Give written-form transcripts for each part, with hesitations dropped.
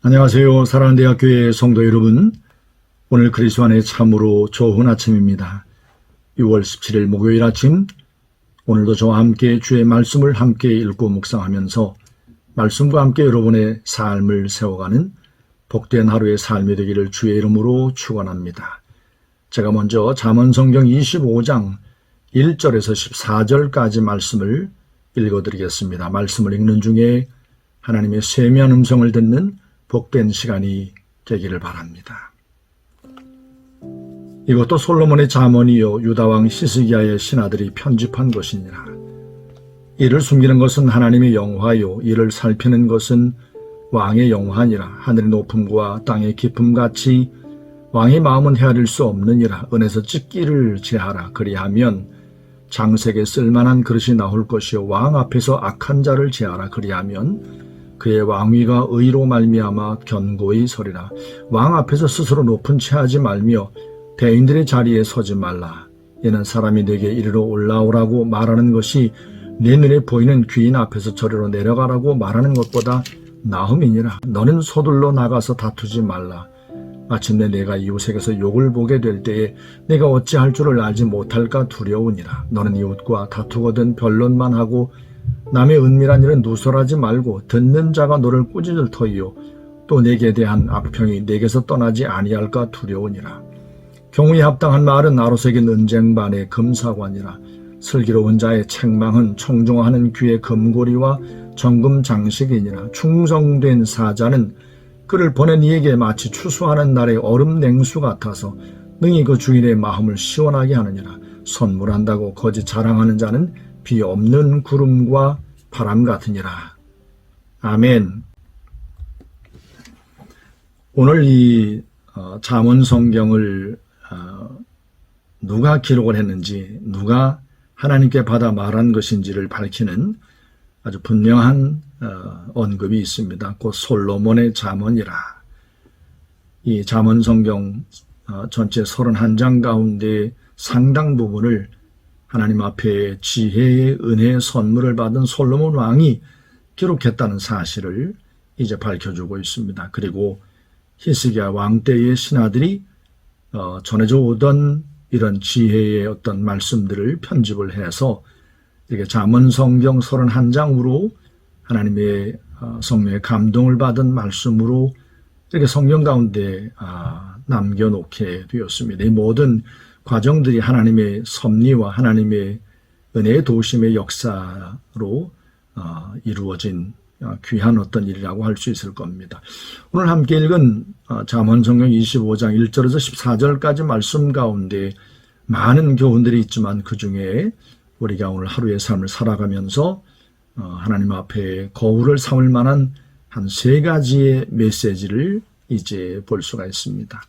안녕하세요. 사랑하는 대학교의 성도 여러분, 오늘 그리스도 안에 참으로 좋은 아침입니다. 6월 17일 목요일 아침, 오늘도 저와 함께 주의 말씀을 함께 읽고 묵상하면서 말씀과 함께 여러분의 삶을 세워가는 복된 하루의 삶이 되기를 주의 이름으로 축원합니다. 제가 먼저 잠언성경 25장 1절에서 14절까지 말씀을 읽어드리겠습니다. 말씀을 읽는 중에 하나님의 세미한 음성을 듣는 복된 시간이 되기를 바랍니다. 이것도 솔로몬의 잠언이요 유다왕 히스기야의 신하들이 편집한 것이니라. 이를 숨기는 것은 하나님의 영화요 이를 살피는 것은 왕의 영화니라. 하늘의 높음과 땅의 깊음같이 왕의 마음은 헤아릴 수 없느니라. 은에서 찢기를 제하라. 그리하면 장색에 쓸만한 그릇이 나올 것이요 왕 앞에서 악한 자를 제하라. 그리하면 그의 왕위가 의로 말미암아 견고히 서리라. 왕 앞에서 스스로 높은 채 하지 말며 대인들의 자리에 서지 말라. 이는 사람이 내게 이리로 올라오라고 말하는 것이 내 눈에 보이는 귀인 앞에서 저리로 내려가라고 말하는 것보다 나음이니라. 너는 서둘러 나가서 다투지 말라. 마침내 내가 이웃에게서 욕을 보게 될 때에 내가 어찌할 줄을 알지 못할까 두려우니라. 너는 이웃과 다투거든 변론만 하고 남의 은밀한 일은 누설하지 말고 듣는 자가 너를 꾸짖을 터이요 또 내게 대한 악평이 내게서 떠나지 아니할까 두려우니라. 경우에 합당한 말은 아롯에게 은쟁반의 금사관이라. 슬기로운 자의 책망은 청종하는 귀의 금고리와 정금 장식이니라. 충성된 사자는 그를 보낸 이에게 마치 추수하는 날의 얼음 냉수 같아서 능히 그 주인의 마음을 시원하게 하느니라. 선물한다고 거짓 자랑하는 자는 비 없는 구름과 바람 같으니라. 아멘. 오늘 이 잠언 성경을 누가 기록을 했는지, 누가 하나님께 받아 말한 것인지를 밝히는 아주 분명한 언급이 있습니다. 곧 솔로몬의 잠언이라. 이 잠언 성경 전체 31장 가운데 상당 부분을 하나님 앞에 지혜의 은혜의 선물을 받은 솔로몬 왕이 기록했다는 사실을 이제 밝혀주고 있습니다. 그리고 히스기야 왕 때의 신하들이 전해져 오던 이런 지혜의 어떤 말씀들을 편집을 해서 이렇게 잠언 성경 31장으로 하나님의 성령의 감동을 받은 말씀으로 이렇게 성경 가운데 남겨놓게 되었습니다. 이 모든 과정들이 하나님의 섭리와 하나님의 은혜의 도우심의 역사로 이루어진 귀한 어떤 일이라고 할 수 있을 겁니다. 오늘 함께 읽은 잠언 성경 25장 1절에서 14절까지 말씀 가운데 많은 교훈들이 있지만 그 중에 우리가 오늘 하루의 삶을 살아가면서 하나님 앞에 거울을 삼을 만한 한 3가지의 메시지를 이제 볼 수가 있습니다.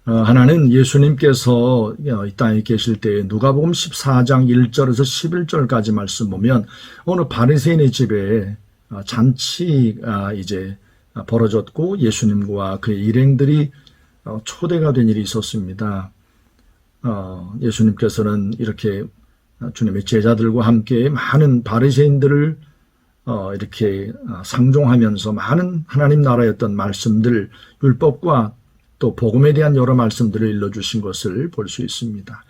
하나는 예수님께서 이 땅에 계실 때 누가복음 14장 1절에서 11절까지 말씀 보면 어느 바리새인의 집에 잔치가 이제 벌어졌고 예수님과 그의 일행들이 초대가 된 일이 있었습니다. 예수님께서는 이렇게 주님의 제자들과 함께 많은 바리새인들을 이렇게 상종하면서 많은 하나님 나라의 어떤 말씀들, 율법과 또 복음에 대한 여러 말씀들을 일러주신 것을 볼 수 있습니다.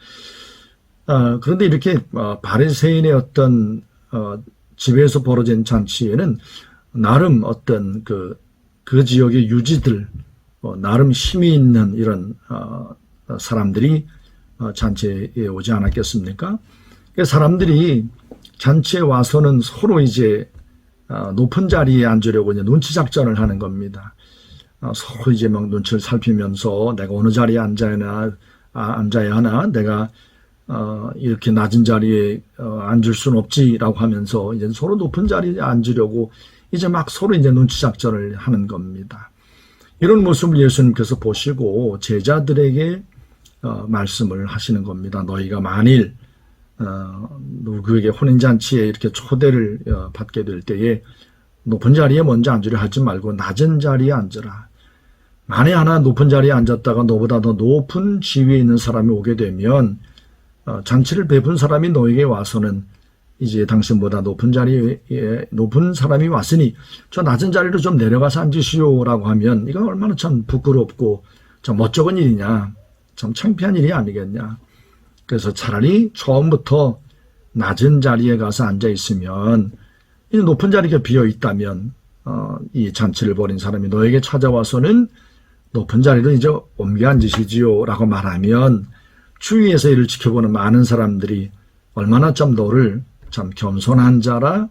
그런데 이렇게 바리새인의 어떤 집에서 벌어진 잔치에는 나름 어떤 그 지역의 유지들, 나름 힘이 있는 이런 사람들이 잔치에 오지 않았겠습니까? 사람들이 잔치에 와서는 서로 이제 높은 자리에 앉으려고 이제 눈치 작전을 하는 겁니다. 서로 이제 막 눈치를 살피면서 내가 어느 자리에 앉아야 하나, 내가 이렇게 낮은 자리에 앉을 수는 없지라고 하면서 이제 서로 높은 자리에 앉으려고 이제 막 서로 이제 눈치 작전을 하는 겁니다. 이런 모습을 예수님께서 보시고 제자들에게 말씀을 하시는 겁니다. 너희가 만일 누구에게 혼인잔치에 이렇게 초대를 받게 될 때에 높은 자리에 먼저 앉으려 하지 말고 낮은 자리에 앉으라. 만에 하나 높은 자리에 앉았다가 너보다 더 높은 지위에 있는 사람이 오게 되면 잔치를 베푼 사람이 너에게 와서는 이제 당신보다 높은 자리에 높은 사람이 왔으니 저 낮은 자리로 좀 내려가서 앉으시오라고 하면 이건 얼마나 참 부끄럽고 참 멋쩍은 일이냐, 참 창피한 일이 아니겠냐. 그래서 차라리 처음부터 낮은 자리에 가서 앉아 있으면 이 높은 자리가 비어 있다면 이 잔치를 벌인 사람이 너에게 찾아와서는 높은 자리로 이제 옮겨 앉으시지요라고 말하면 주위에서 이를 지켜보는 많은 사람들이 얼마나 좀 너를 참 겸손한 자라,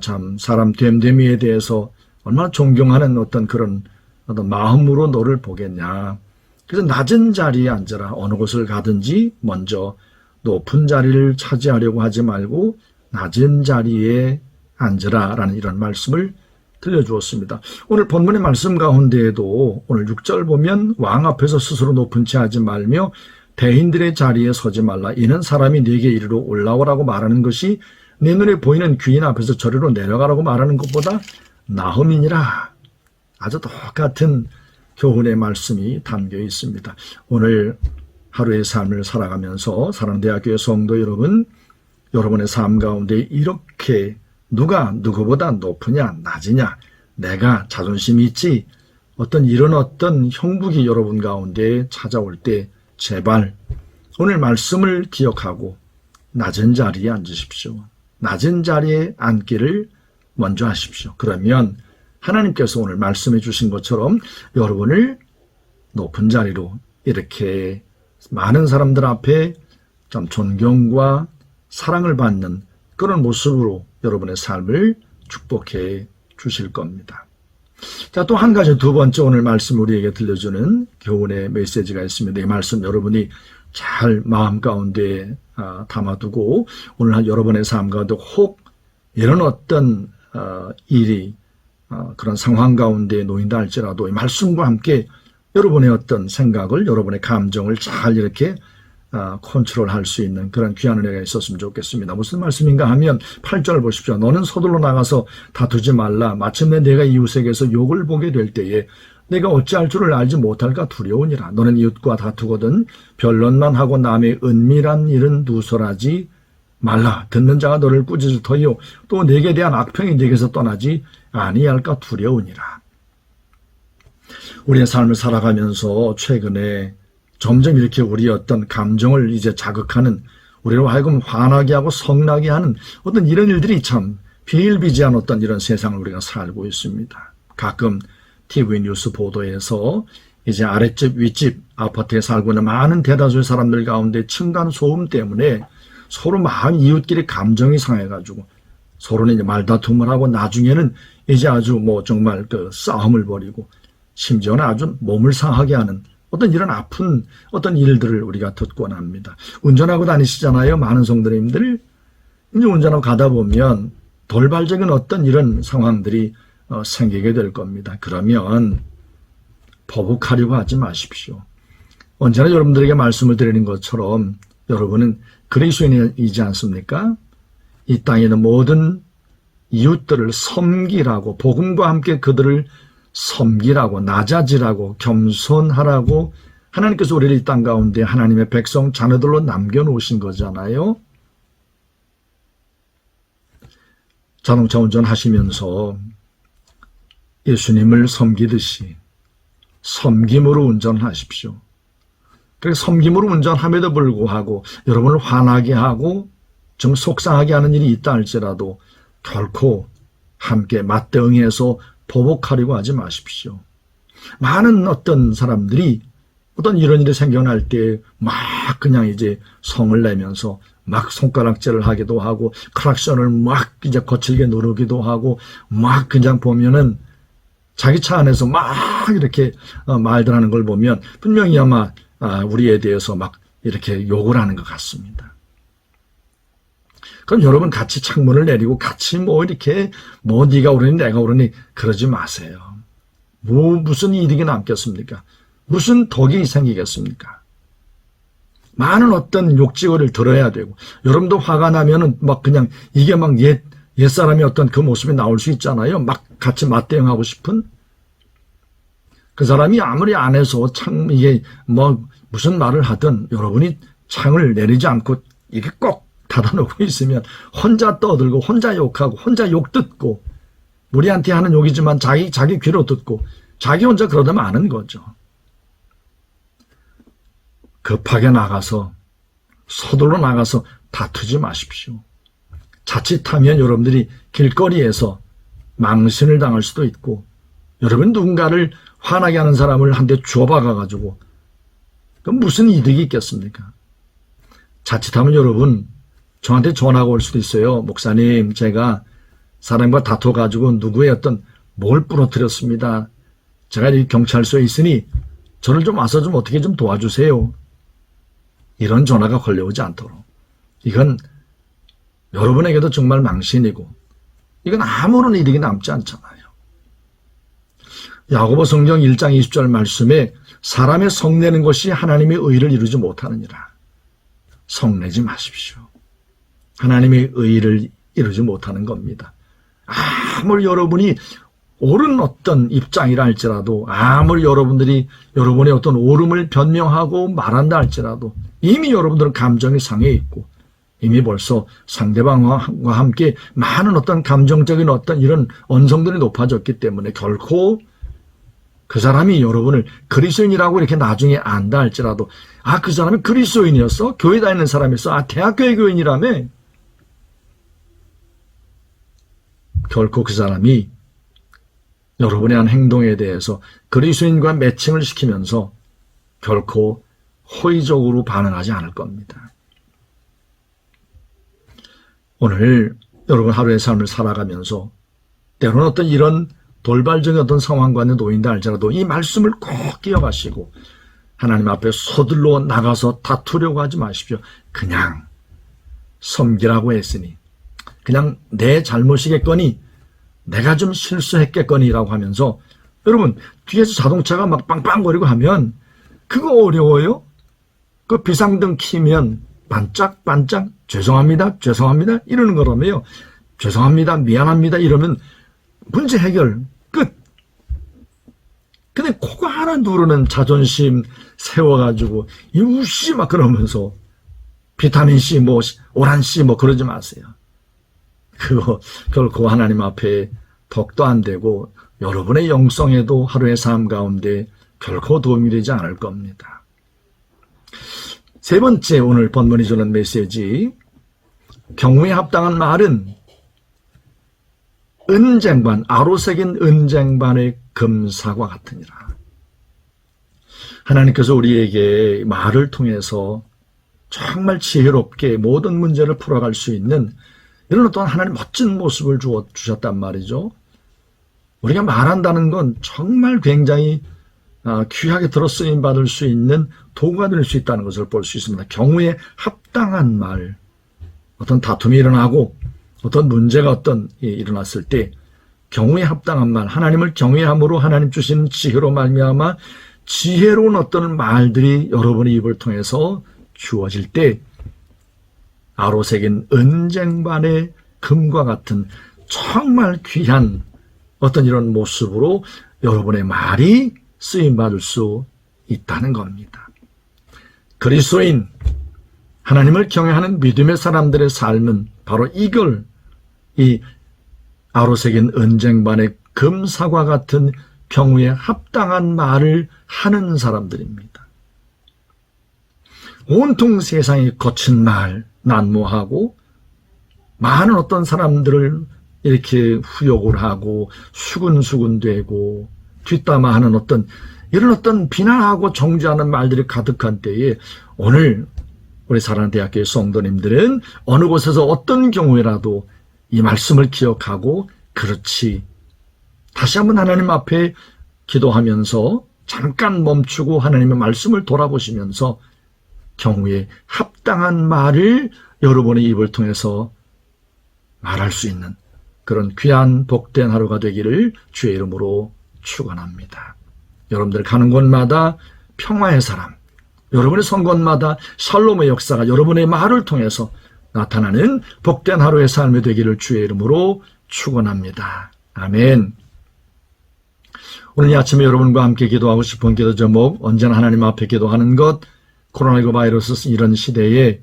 참 사람 됨됨이에 대해서 얼마나 존경하는 어떤 그런 어떤 마음으로 너를 보겠냐. 그래서 낮은 자리에 앉아라. 어느 곳을 가든지 먼저 높은 자리를 차지하려고 하지 말고 낮은 자리에 앉으라 라는 이런 말씀을 들려주었습니다. 오늘 본문의 말씀 가운데에도 오늘 6절 보면 왕 앞에서 스스로 높은 채 하지 말며 대인들의 자리에 서지 말라. 이는 사람이 네게 이리로 올라오라고 말하는 것이 내 눈에 보이는 귀인 앞에서 저리로 내려가라고 말하는 것보다 나음이니라. 아주 똑같은 교훈의 말씀이 담겨 있습니다. 오늘 하루의 삶을 살아가면서 사랑대학교의 성도 여러분, 여러분의 삶 가운데 이렇게 누가 누구보다 높으냐 낮으냐, 내가 자존심이 있지, 이런 어떤 형북이 여러분 가운데 찾아올 때 제발 오늘 말씀을 기억하고 낮은 자리에 앉으십시오. 낮은 자리에 앉기를 먼저 하십시오. 그러면 하나님께서 오늘 말씀해 주신 것처럼 여러분을 높은 자리로 이렇게 많은 사람들 앞에 좀 존경과 사랑을 받는 그런 모습으로 여러분의 삶을 축복해 주실 겁니다. 자, 또 한 가지 두 번째 오늘 말씀 우리에게 들려주는 교훈의 메시지가 있습니다. 이 말씀 여러분이 잘 마음 가운데 담아두고 오늘 여러분의 삶 가운데 혹 이런 어떤 일이 그런 상황 가운데 놓인다 할지라도 이 말씀과 함께 여러분의 어떤 생각을, 여러분의 감정을 잘 이렇게 컨트롤할 수 있는 그런 귀한 은혜가 있었으면 좋겠습니다. 무슨 말씀인가 하면 8절 보십시오. 너는 서둘러 나가서 다투지 말라. 마침내 내가 이웃에게서 욕을 보게 될 때에 내가 어찌할 줄을 알지 못할까 두려우니라. 너는 이웃과 다투거든 변론만 하고 남의 은밀한 일은 누설하지 말라. 듣는 자가 너를 꾸짖을 터이요 또 내게 대한 악평이 내게서 떠나지 아니할까 두려우니라. 우리의 삶을 살아가면서 최근에 점점 이렇게 우리의 어떤 감정을 이제 자극하는, 우리로 하여금 화나게 하고 성나게 하는 어떤 이런 일들이 참 비일비재한 어떤 이런 세상을 우리가 살고 있습니다. 가끔 TV 뉴스 보도에서 이제 아랫집 윗집 아파트에 살고 있는 많은 대다수의 사람들 가운데 층간 소음 때문에 서로 많은 이웃끼리 감정이 상해가지고 서로는 이제 말다툼을 하고 나중에는 이제 아주 정말 그 싸움을 벌이고 심지어는 아주 몸을 상하게 하는 어떤 이런 아픈 어떤 일들을 우리가 듣곤 합니다. 운전하고 다니시잖아요. 많은 성도님들. 이제 운전하고 가다 보면 돌발적인 어떤 이런 상황들이 생기게 될 겁니다. 그러면 보복하려고 하지 마십시오. 언제나 여러분들에게 말씀을 드리는 것처럼 여러분은 그리스도인이지 않습니까? 이 땅에 있는 모든 이웃들을 섬기라고, 복음과 함께 그들을 섬기라고, 낮아지라고, 겸손하라고 하나님께서 우리를 이 땅 가운데 하나님의 백성 자녀들로 남겨놓으신 거잖아요. 자동차 운전하시면서 예수님을 섬기듯이 섬김으로 운전하십시오. 그래서 섬김으로 운전함에도 불구하고 여러분을 화나게 하고 좀 속상하게 하는 일이 있다 할지라도 결코 함께 맞대응해서 보복하려고 하지 마십시오. 많은 어떤 사람들이 어떤 이런 일이 생겨날 때 막 그냥 이제 성을 내면서 막 손가락질을 하기도 하고 클락션을 막 이제 거칠게 누르기도 하고 막 그냥 보면은 자기 차 안에서 막 이렇게 말들 하는 걸 보면 분명히 아마 우리에 대해서 막 이렇게 욕을 하는 것 같습니다. 그럼 여러분 같이 창문을 내리고 같이 이렇게 네가 오르니 내가 오르니 그러지 마세요. 무슨 이득이 남겠습니까? 무슨 덕이 생기겠습니까? 많은 어떤 욕지어를 들어야 되고 여러분도 화가 나면은 막 그냥 이게 막 옛사람의 어떤 그 모습이 나올 수 있잖아요. 막 같이 맞대응하고 싶은 그 사람이 아무리 안에서 이게 무슨 말을 하든 여러분이 창을 내리지 않고 이게 꼭 닫아놓고 있으면 혼자 떠들고 혼자 욕하고 혼자 욕 듣고 우리한테 하는 욕이지만 자기 귀로 듣고 자기 혼자 그러다 마는 거죠. 급하게 나가서 서둘러 나가서 다투지 마십시오. 자칫하면 여러분들이 길거리에서 망신을 당할 수도 있고 여러분 누군가를 화나게 하는 사람을 한 대 주워박아가지고 그럼 무슨 이득이 있겠습니까? 자칫하면 여러분 저한테 전화가 올 수도 있어요. 목사님, 제가 사람과 다퉈가지고 누구의 어떤 뭘 부러뜨렸습니다. 제가 이 경찰서에 있으니 저를 좀 와서 좀 어떻게 좀 도와주세요. 이런 전화가 걸려오지 않도록. 이건 여러분에게도 정말 망신이고 이건 아무런 이득이 남지 않잖아요. 야고보 성경 1장 20절 말씀에 사람의 성내는 것이 하나님의 의를 이루지 못하느니라. 성내지 마십시오. 하나님의 의를 이루지 못하는 겁니다. 아무리 여러분이 옳은 어떤 입장이라 할지라도 아무리 여러분들이 여러분의 어떤 옳음을 변명하고 말한다 할지라도 이미 여러분들은 감정이 상해 있고 이미 벌써 상대방과 함께 많은 어떤 감정적인 어떤 이런 언성들이 높아졌기 때문에 결코 그 사람이 여러분을 그리스도인이라고 이렇게 나중에 안다 할지라도 그 사람이 그리스도인이었어? 교회 다니는 사람이었어? 대학교의 교인이라며? 결코 그 사람이 여러분의 한 행동에 대해서 그리스도인과 매칭을 시키면서 결코 호의적으로 반응하지 않을 겁니다. 오늘 여러분 하루의 삶을 살아가면서 때로는 어떤 이런 돌발적인 어떤 상황과 놓인다 할지라도 이 말씀을 꼭 기억하시고 하나님 앞에 서둘러 나가서 다투려고 하지 마십시오. 그냥 섬기라고 했으니 그냥 내 잘못이겠거니 내가 좀 실수했겠거니라고 하면서 여러분 뒤에서 자동차가 막 빵빵거리고 하면 그거 어려워요? 그 비상등 키면 반짝반짝 죄송합니다 이러는 거라며요. 죄송합니다 미안합니다 이러면 문제 해결 끝. 근데 그거 하나 누르는 자존심 세워가지고 이우씨 막 그러면서 비타민C 뭐 오란C 뭐 그러지 마세요. 그거 결코 하나님 앞에 덕도 안 되고 여러분의 영성에도 하루의 삶 가운데 결코 도움이 되지 않을 겁니다. 세 번째 오늘 본문이 주는 메시지, 경우에 합당한 말은 은쟁반, 아로새긴 은쟁반의 금사과 같으니라. 하나님께서 우리에게 말을 통해서 정말 지혜롭게 모든 문제를 풀어갈 수 있는 이런 어떤 하나님 멋진 모습을 주셨단 말이죠. 우리가 말한다는 건 정말 굉장히 귀하게 들어쓰임 받을 수 있는 도구가 될 수 있다는 것을 볼 수 있습니다. 경우에 합당한 말, 어떤 다툼이 일어나고 어떤 문제가 일어났을 때 경우에 합당한 말, 하나님을 경외함으로 하나님 주시는 지혜로 말미암아 지혜로운 어떤 말들이 여러분의 입을 통해서 주어질 때 아로새긴 은쟁반의 금과 같은 정말 귀한 어떤 이런 모습으로 여러분의 말이 쓰임받을 수 있다는 겁니다. 그리스도인, 하나님을 경외하는 믿음의 사람들의 삶은 바로 이걸 이 아로새긴 은쟁반의 금사과 같은 경우에 합당한 말을 하는 사람들입니다. 온통 세상이 거친 말, 난무하고 많은 어떤 사람들을 이렇게 후욕을 하고 수근수근되고 뒷담화하는 이런 어떤 비난하고 정죄하는 말들이 가득한 때에 오늘 우리 사랑하는 대학교의 성도님들은 어느 곳에서 어떤 경우에라도 이 말씀을 기억하고 그렇지 다시 한번 하나님 앞에 기도하면서 잠깐 멈추고 하나님의 말씀을 돌아보시면서 경우에 합당한 말을 여러분의 입을 통해서 말할 수 있는 그런 귀한 복된 하루가 되기를 주의 이름으로 축원합니다. 여러분들 가는 곳마다 평화의 사람, 여러분의 선 곳마다 샬롬의 역사가 여러분의 말을 통해서 나타나는 복된 하루의 삶이 되기를 주의 이름으로 축원합니다. 아멘. 오늘 이 아침에 여러분과 함께 기도하고 싶은 기도 제목, 언제나 하나님 앞에 기도하는 것, 코로나19 바이러스 이런 시대에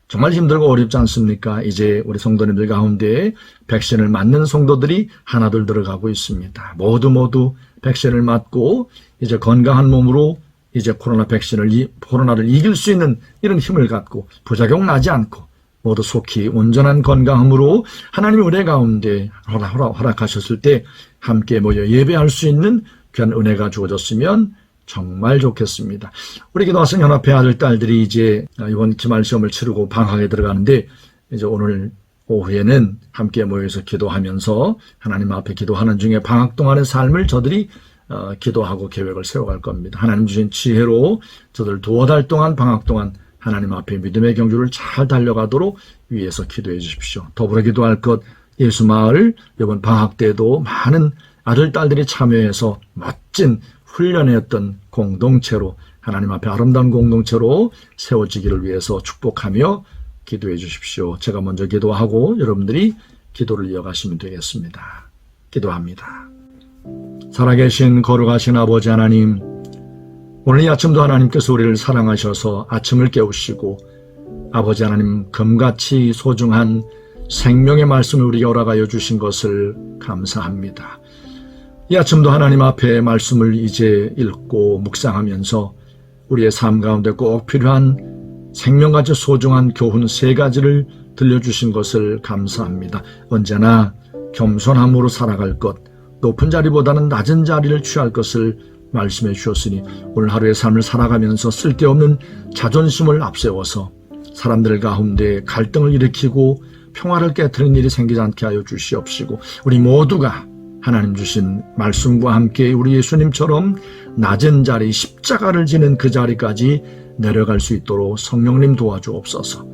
정말 힘들고 어렵지 않습니까? 이제 우리 성도님들 가운데 백신을 맞는 성도들이 하나둘 들어가고 있습니다. 모두 백신을 맞고 이제 건강한 몸으로 이제 코로나를 이길 수 있는 이런 힘을 갖고 부작용 나지 않고 모두 속히 온전한 건강함으로 하나님의 은혜 가운데 허락하셨을 때 함께 모여 예배할 수 있는 귀한 은혜가 주어졌으면 정말 좋겠습니다. 우리 기도하신 연합회 아들, 딸들이 이제 이번 기말 시험을 치르고 방학에 들어가는데 이제 오늘 오후에는 함께 모여서 기도하면서 하나님 앞에 기도하는 중에 방학 동안의 삶을 저들이 기도하고 계획을 세워갈 겁니다. 하나님 주신 지혜로 저들 2달 동안 방학 동안 하나님 앞에 믿음의 경주를 잘 달려가도록 위해서 기도해 주십시오. 더불어 기도할 것 예수마을 이번 방학 때도 많은 아들, 딸들이 참여해서 멋진 훈련의 어떤 공동체로 하나님 앞에 아름다운 공동체로 세워지기를 위해서 축복하며 기도해 주십시오. 제가 먼저 기도하고 여러분들이 기도를 이어가시면 되겠습니다. 기도합니다. 살아계신 거룩하신 아버지 하나님, 오늘 이 아침도 하나님께서 우리를 사랑하셔서 아침을 깨우시고 아버지 하나님 금같이 소중한 생명의 말씀을 우리에게 허락하여 주신 것을 감사합니다. 이 아침도 하나님 앞에 말씀을 이제 읽고 묵상하면서 우리의 삶 가운데 꼭 필요한 생명같이 소중한 교훈 3가지를 들려주신 것을 감사합니다. 언제나 겸손함으로 살아갈 것, 높은 자리보다는 낮은 자리를 취할 것을 말씀해 주셨으니 오늘 하루의 삶을 살아가면서 쓸데없는 자존심을 앞세워서 사람들 가운데 갈등을 일으키고 평화를 깨트리는 일이 생기지 않게 하여 주시옵시고 우리 모두가 하나님 주신 말씀과 함께 우리 예수님처럼 낮은 자리 십자가를 지는 그 자리까지 내려갈 수 있도록 성령님 도와주옵소서.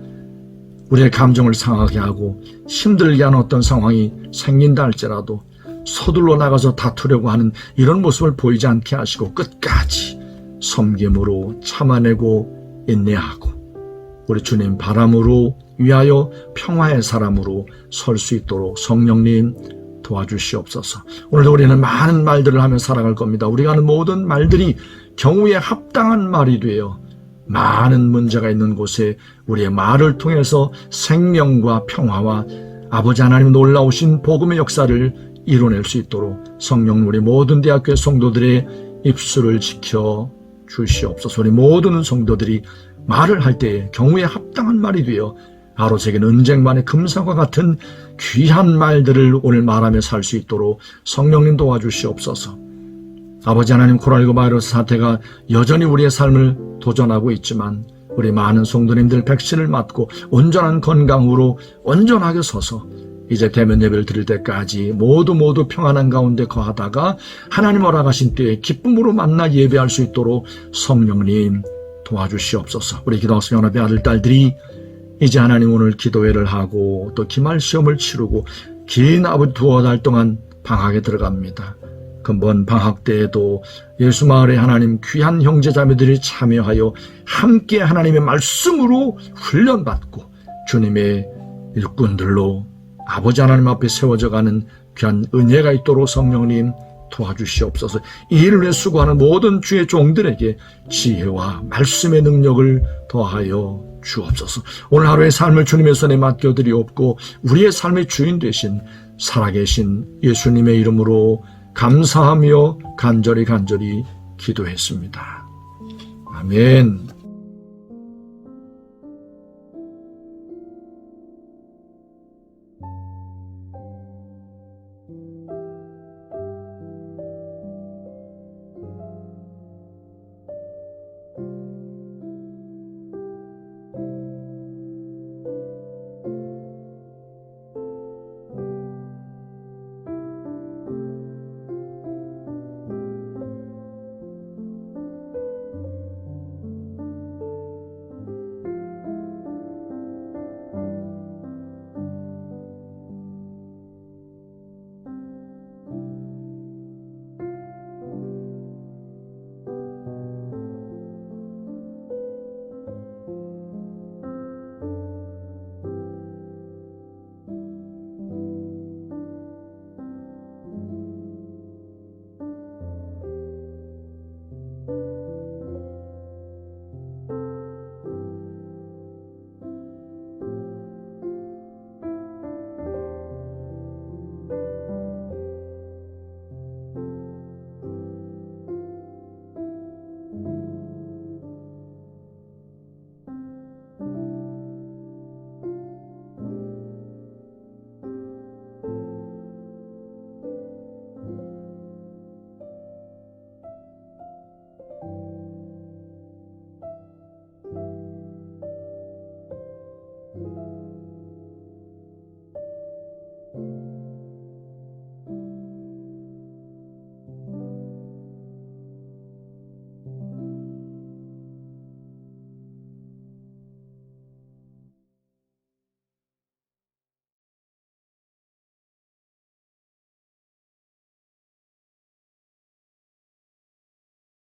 우리의 감정을 상하게 하고 힘들게 하는 어떤 상황이 생긴다 할지라도 서둘러 나가서 다투려고 하는 이런 모습을 보이지 않게 하시고 끝까지 섬김으로 참아내고 인내하고 우리 주님 바람으로 위하여 평화의 사람으로 설 수 있도록 성령님 도와주시옵소서. 오늘도 우리는 많은 말들을 하며 살아갈 겁니다. 우리가 하는 모든 말들이 경우에 합당한 말이 되어 많은 문제가 있는 곳에 우리의 말을 통해서 생명과 평화와 아버지 하나님 놀라우신 복음의 역사를 이뤄낼 수 있도록 성령 우리 모든 대학교의 성도들의 입술을 지켜 주시옵소서. 우리 모든 성도들이 말을 할 때에 경우에 합당한 말이 되어 아로새긴 은쟁반의 금사과 같은 귀한 말들을 오늘 말하며 살 수 있도록 성령님 도와주시옵소서. 아버지 하나님, 코로나19 바이러스 사태가 여전히 우리의 삶을 도전하고 있지만 우리 많은 성도님들 백신을 맞고 온전한 건강으로 온전하게 서서 이제 대면 예배를 드릴 때까지 모두 평안한 가운데 거하다가 하나님 허락하신 때에 기쁨으로 만나 예배할 수 있도록 성령님 도와주시옵소서. 우리 기도학생 연합의 아들, 딸들이 이제 하나님 오늘 기도회를 하고 또 기말 시험을 치르고 긴 아버지 2달 동안 방학에 들어갑니다. 근본 방학 때에도 예수마을의 하나님 귀한 형제자매들이 참여하여 함께 하나님의 말씀으로 훈련받고 주님의 일꾼들로 아버지 하나님 앞에 세워져가는 귀한 은혜가 있도록 성령님 도와주시옵소서. 이 일을 위해 수고하는 모든 주의 종들에게 지혜와 말씀의 능력을 더하여 주옵소서. 오늘 하루의 삶을 주님의 손에 맡겨드리옵고 우리의 삶의 주인 되신 살아계신 예수님의 이름으로 감사하며 간절히 기도했습니다. 아멘.